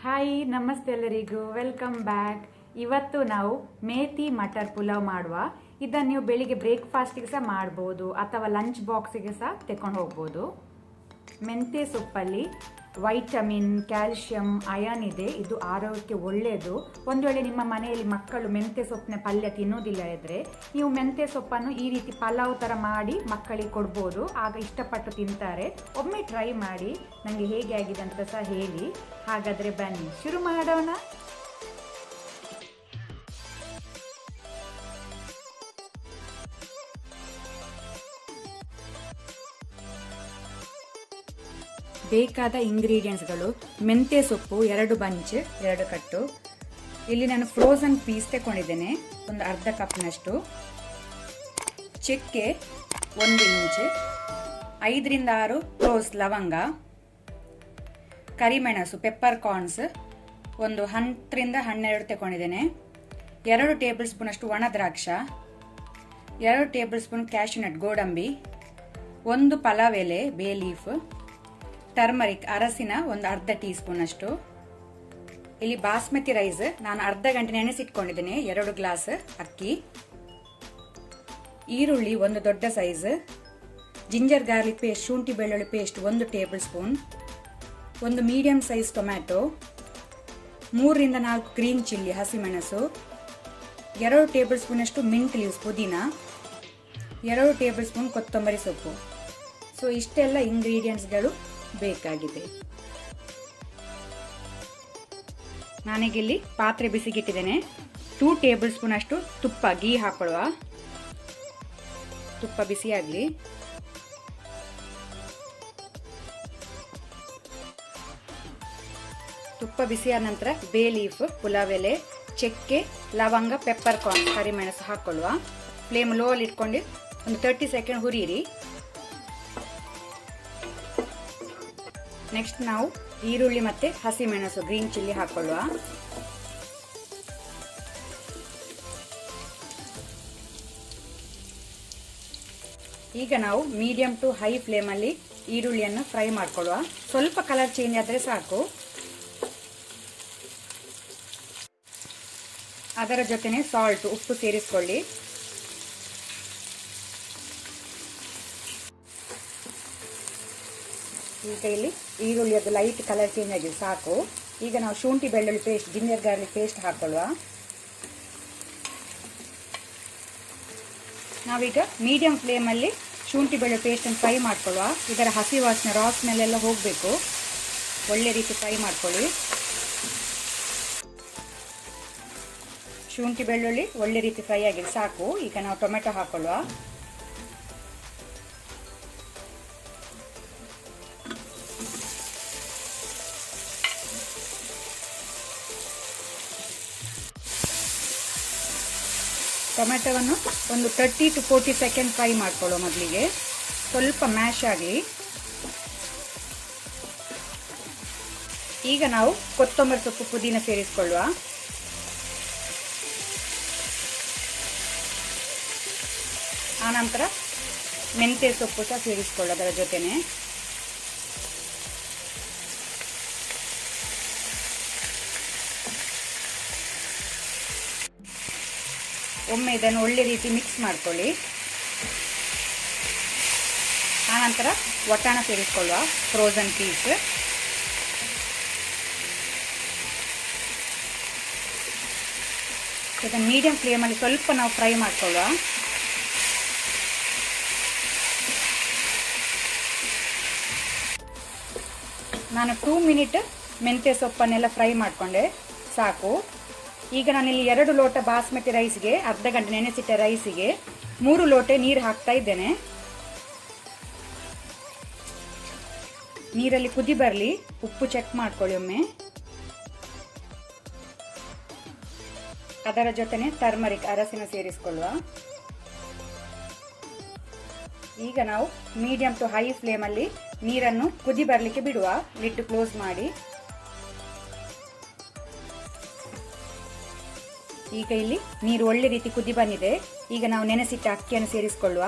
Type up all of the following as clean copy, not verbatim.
Hi ನಮಸ್ತೆ ಎಲ್ಲರಿಗೂ welcome back. ಇವತ್ತು ನಾವು ಮೇಥಿ ಮಟರ್ ಪುಲಾವ್ ಮಾಡುವ. ಇದನ್ನು ನೀವು ಬೆಳಿಗ್ಗೆ ಬ್ರೇಕ್ಫಾಸ್ಟಿಗೆ ಸಹ ಮಾಡ್ಬೋದು ಅಥವಾ ಲಂಚ್ ಬಾಕ್ಸಿಗೆ ಸಹ ತೆಕೊಂಡು ಹೋಗ್ಬೋದು. ಮೆಂತ್ಯ ಸೊಪ್ಪಲ್ಲಿ ವೈಟಮಿನ್, ಕ್ಯಾಲ್ಶಿಯಂ, ಅಯಾನ್ ಇದೆ. ಇದು ಆರೋಗ್ಯಕ್ಕೆ ಒಳ್ಳೆಯದು. ಒಂದು ವೇಳೆ ನಿಮ್ಮ ಮನೆಯಲ್ಲಿ ಮಕ್ಕಳು ಮೆಂತ್ಯ ಸೊಪ್ಪಿನ ಪಲ್ಯ ತಿನ್ನೋದಿಲ್ಲ ಇದ್ದರೆ ನೀವು ಮೆಂತ್ಯ ಸೊಪ್ಪನ್ನು ಈ ರೀತಿ ಪಲಾವ್ ಥರ ಮಾಡಿ ಮಕ್ಕಳಿಗೆ ಕೊಡ್ಬೋದು. ಆಗ ಇಷ್ಟಪಟ್ಟು ತಿಂತಾರೆ. ಒಮ್ಮೆ ಟ್ರೈ ಮಾಡಿ ನನಗೆ ಹೇಗೆ ಆಗಿದೆ ಅಂತ ಸಹ ಹೇಳಿ. ಹಾಗಾದರೆ ಬನ್ನಿ ಶುರು ಮಾಡೋಣ. ಬೇಕಾದ ಇಂಗ್ರೀಡಿಯೆಂಟ್ಸ್ಗಳು: ಮೆಂತ್ಯ ಸೊಪ್ಪು 2 ಬಂಚ್, 2 ಕಟ್ಟು. ಇಲ್ಲಿ ನಾನು ಫ್ರೋಸನ್ ಪೀಸ್ ತಗೊಂಡಿದ್ದೇನೆ, ಒಂದು ಅರ್ಧ ಕಪ್ನಷ್ಟು. ಚಕ್ಕೆ 1 ಇಂಚ್, 5 ರಿಂದ 6 ಕ್ಲೋಸ್ ಲವಂಗ. ಕರಿಮೆಣಸು ಪೆಪ್ಪರ್ ಕಾರ್ನ್ಸ್ ಒಂದು 10 ರಿಂದ 12 ತಗೊಂಡಿದ್ದೇನೆ. 2 ಟೇಬಲ್ ಸ್ಪೂನ್ ಅಷ್ಟು ಒಣ ದ್ರಾಕ್ಷ, 2 ಟೇಬಲ್ ಸ್ಪೂನ್ ಕ್ಯಾಶ್ಯೂನಟ್ ಗೋಡಂಬಿ, 1 ಪಲಾವ್ ಎಲೆ ಬೇ ಲೀಫ್, ಟರ್ಮರಿಕ್ ಅರಸಿನ ಒಂದು ಅರ್ಧ ಟೀ ಸ್ಪೂನ್ ಅಷ್ಟು. ಇಲ್ಲಿ ಬಾಸ್ಮತಿ ರೈಸ್ ನಾನು ಅರ್ಧ ಗಂಟೆ ನೆನೆಸಿಟ್ಕೊಂಡಿದ್ದೇನೆ, 2 ಗ್ಲಾಸ್ ಅಕ್ಕಿ. ಈರುಳ್ಳಿ 1 ದೊಡ್ಡ ಸೈಜ್, ಜಿಂಜರ್ ಗಾರ್ಲಿಕ್ ಪೇಸ್ಟ್, ಶುಂಠಿ ಬೆಳ್ಳುಳ್ಳಿ paste 1 table spoon, 1 medium size tomato, 3 ರಿಂದ 4 ಗ್ರೀನ್ ಚಿಲ್ಲಿ ಹಸಿಮೆಣಸು, 2 ಟೇಬಲ್ ಸ್ಪೂನ್ ಅಷ್ಟು ಮಿಂಟ್ ಲೀವ್ಸ್ ಪುದೀನ, 2 ಟೇಬಲ್ ಸ್ಪೂನ್ ಕೊತ್ತಂಬರಿ ಸೊಪ್ಪು. ಸೊ ಇಷ್ಟೆಲ್ಲ ಇಂಗ್ರೀಡಿಯೆಂಟ್ಸ್ಗಳು ಬೇಕಾಗಿದೆ. ನಾನೀಗಿಲ್ಲಿ ಪಾತ್ರೆ ಬಿಸಿಗಿಟ್ಟಿದ್ದೇನೆ. 2 ಟೇಬಲ್ ಸ್ಪೂನ್ ಅಷ್ಟು ತುಪ್ಪ, ಗೀ ಹಾಕೊಳ್ಳುವ. ತುಪ್ಪ ಬಿಸಿಯಾಗಲಿ. ತುಪ್ಪ ಬಿಸಿಯಾದ ನಂತರ ಬೇ ಲೀಫ್, ಪುಲಾವ್ ಎಲೆ, ಚಕ್ಕೆ, ಲವಂಗ, ಪೆಪ್ಪರ್ ಕಾರ್ನ್, ಕರಿಮೆಣಸು ಹಾಕೊಳ್ಳುವ. ಫ್ಲೇಮ್ ಲೋ ಅಲ್ಲಿ ಇಟ್ಕೊಂಡು ಒಂದು 30 ಸೆಕೆಂಡ್ ಹುರಿಯಿರಿ. ನೆಕ್ಸ್ಟ್ ನಾವು ಈರುಳ್ಳಿ ಮತ್ತೆ ಹಸಿಮೆಣಸು, ಗ್ರೀನ್ ಚಿಲ್ಲಿ ಹಾಕೊಳ್ಳುವ. ಈಗ ನಾವು ಮೀಡಿಯಂ ಟು ಹೈ ಫ್ಲೇಮ್ ಅಲ್ಲಿ ಈರುಳ್ಳಿಯನ್ನು ಫ್ರೈ ಮಾಡ್ಕೊಳ್ಳುವ. ಸ್ವಲ್ಪ ಕಲರ್ ಚೇಂಜ್ ಆದ್ರೆ ಸಾಕು. ಅದರ ಜೊತೆನೆ ಸಾಲ್ಟ್, ಉಪ್ಪು ಸೇರಿಸಿಕೊಳ್ಳಿ. ಈಗ ಇಲ್ಲಿ ಈರುಳ್ಳಿಯದ್ದು ಲೈಟ್ ಕಲರ್ ಚೇಂಜ್ ಆಗಿದೆ, ಸಾಕು. ಈಗ ನಾವು ಶುಂಠಿ ಬೆಳ್ಳುಳ್ಳಿ ಪೇಸ್ಟ್, ಜಿಂಜರ್ ಗಾರ್ಲಿಕ್ ಪೇಸ್ಟ್ ಹಾಕೊಳ್ಳುವ. ನಾವೀಗ ಮೀಡಿಯಂ ಫ್ಲೇಮಲ್ಲಿ ಶುಂಠಿ ಬೆಳ್ಳುಳ್ಳಿ ಪೇಸ್ಟನ್ನು ಫ್ರೈ ಮಾಡ್ಕೊಳ್ಳುವ. ಇದರ ಹಸಿ ವಾಸನೆ, ರಾ ಸ್ಮೆಲ್ ಎಲ್ಲ ಹೋಗಬೇಕು. ಒಳ್ಳೆ ರೀತಿ ಫ್ರೈ ಮಾಡ್ಕೊಳ್ಳಿ. ಶುಂಠಿ ಬೆಳ್ಳುಳ್ಳಿ ಒಳ್ಳೆ ರೀತಿ ಫ್ರೈ ಆಗಿದೆ, ಸಾಕು. ಈಗ ನಾವು ಟೊಮೆಟೊ ಹಾಕೊಳ್ಳುವ. ಟೊಮೆಟೊವನ್ನು ಒಂದು 30 to 40 ಸೆಕೆಂಡ್ ಫ್ರೈ ಮಾಡ್ಕೊಳ್ಳೋ. ಮೊದಲಿಗೆ ಸ್ವಲ್ಪ ಮ್ಯಾಶ್ ಆಗಲಿ. ಈಗ ನಾವು ಕೊತ್ತಂಬರಿ ಸೊಪ್ಪು, ಪುದೀನ ಸೇರಿಸಿಕೊಳ್ಳುವ. ಆನಂತರ ಮೆಂತ್ಯ ಸೊಪ್ಪು ಸಹ ಸೇರಿಸಿಕೊಳ್ಳೋದು ಅದರ ಜೊತೆನೆ. ಒಮ್ಮೆ ಇದನ್ನು ಒಳ್ಳೆ ರೀತಿ ಮಿಕ್ಸ್ ಮಾಡ್ಕೊಳ್ಳಿ. ಆನಂತರ ವಟಾಣ ಸೇರಿಸಿಕೊಳ್ಳುವ, ಫ್ರೋಸನ್ ಪೀಸ್. ಇದನ್ನು ಮೀಡಿಯಂ ಫ್ಲೇಮಲ್ಲಿ ಸ್ವಲ್ಪ ನಾವು ಫ್ರೈ ಮಾಡ್ಕೊಳ್ಳುವ. ನಾನು 2 ಮಿನಿಟ್ ಮೆಂತ್ಯ ಸೊಪ್ಪನ್ನೆಲ್ಲ ಫ್ರೈ ಮಾಡಿಕೊಂಡೆ, ಸಾಕು. ಈಗ ನಾನಿಲ್ಲಿ 2 ಲೋಟ ಬಾಸ್ಮತಿ ರೈಸ್ಗೆ, ಅರ್ಧ ಗಂಟೆ ನೆನೆಸಿಟ್ಟ ರೈಸಿಗೆ 3 ಲೋಟ ನೀರು ಹಾಕ್ತಾ ಇದ್ದೇನೆ. ನೀರಲ್ಲಿ ಕುದಿ ಬರಲಿ. ಉಪ್ಪು ಚೆಕ್ ಮಾಡ್ಕೊಳ್ಳಿ ಒಮ್ಮೆ. ಅದರ ಜೊತೆನೆ ಟರ್ಮರಿಕ್ ಅರಸಿನ ಸೇರಿಸಿಕೊಳ್ಳುವ. ಈಗ ನಾವು ಮೀಡಿಯಂ ಟು ಹೈ ಫ್ಲೇಮಲ್ಲಿ ನೀರನ್ನು ಕುದಿ ಬರಲಿಕ್ಕೆ ಬಿಡುವ. ಲಿಡ್ ಕ್ಲೋಸ್ ಮಾಡಿ. ಈಗ ಇಲ್ಲಿ ನೀರು ಒಳ್ಳೆ ರೀತಿ ಕುದಿ ಬಂದಿದೆ. ಈಗ ನಾವು ನೆನೆಸಿಟ್ಟ ಅಕ್ಕಿಯನ್ನು ಸೇರಿಸಿಕೊಳ್ಳುವ.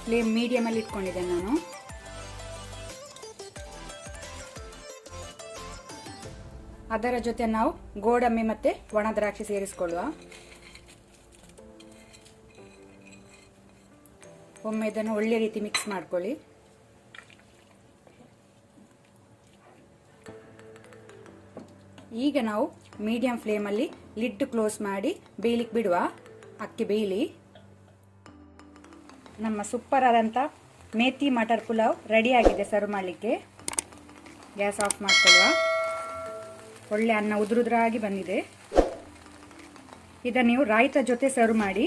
ಫ್ಲೇಮ್ ಮೀಡಿಯಮಲ್ಲಿ ಇಟ್ಕೊಂಡಿದ್ದೇನೆ ನಾನು. ಅದರ ಜೊತೆ ನಾವು ಗೋಡಂಬಿ ಮತ್ತು ಒಣ ದ್ರಾಕ್ಷಿ ಸೇರಿಸ್ಕೊಳ್ಳುವ. ಒಮ್ಮೆ ಇದನ್ನು ಒಳ್ಳೆ ರೀತಿ ಮಿಕ್ಸ್ ಮಾಡ್ಕೊಳ್ಳಿ. ಈಗ ನಾವು ಮೀಡಿಯಂ ಫ್ಲೇಮಲ್ಲಿ ಲಿಡ್ ಕ್ಲೋಸ್ ಮಾಡಿ ಬೇಯಲಿಕ್ಕೆ ಬಿಡುವ. ಅಕ್ಕಿ ಬೇಯಲಿ. ನಮ್ಮ ಸೂಪರ್ ಆದಂಥ ಮೇಥಿ ಮಟರ್ ಪುಲಾವ್ ರೆಡಿಯಾಗಿದೆ ಸರ್ವ್ ಮಾಡಲಿಕ್ಕೆ. ಗ್ಯಾಸ್ ಆಫ್ ಮಾಡ್ಕೊಳ್ಳುವ. ಒಳ್ಳೆ ಅನ್ನ ಉದುರುದ್ರಾಗಿ ಬಂದಿದೆ. ಇದನ್ನು ನೀವು ರಾಯ್ತ ಜೊತೆ ಸರ್ವ್ ಮಾಡಿ.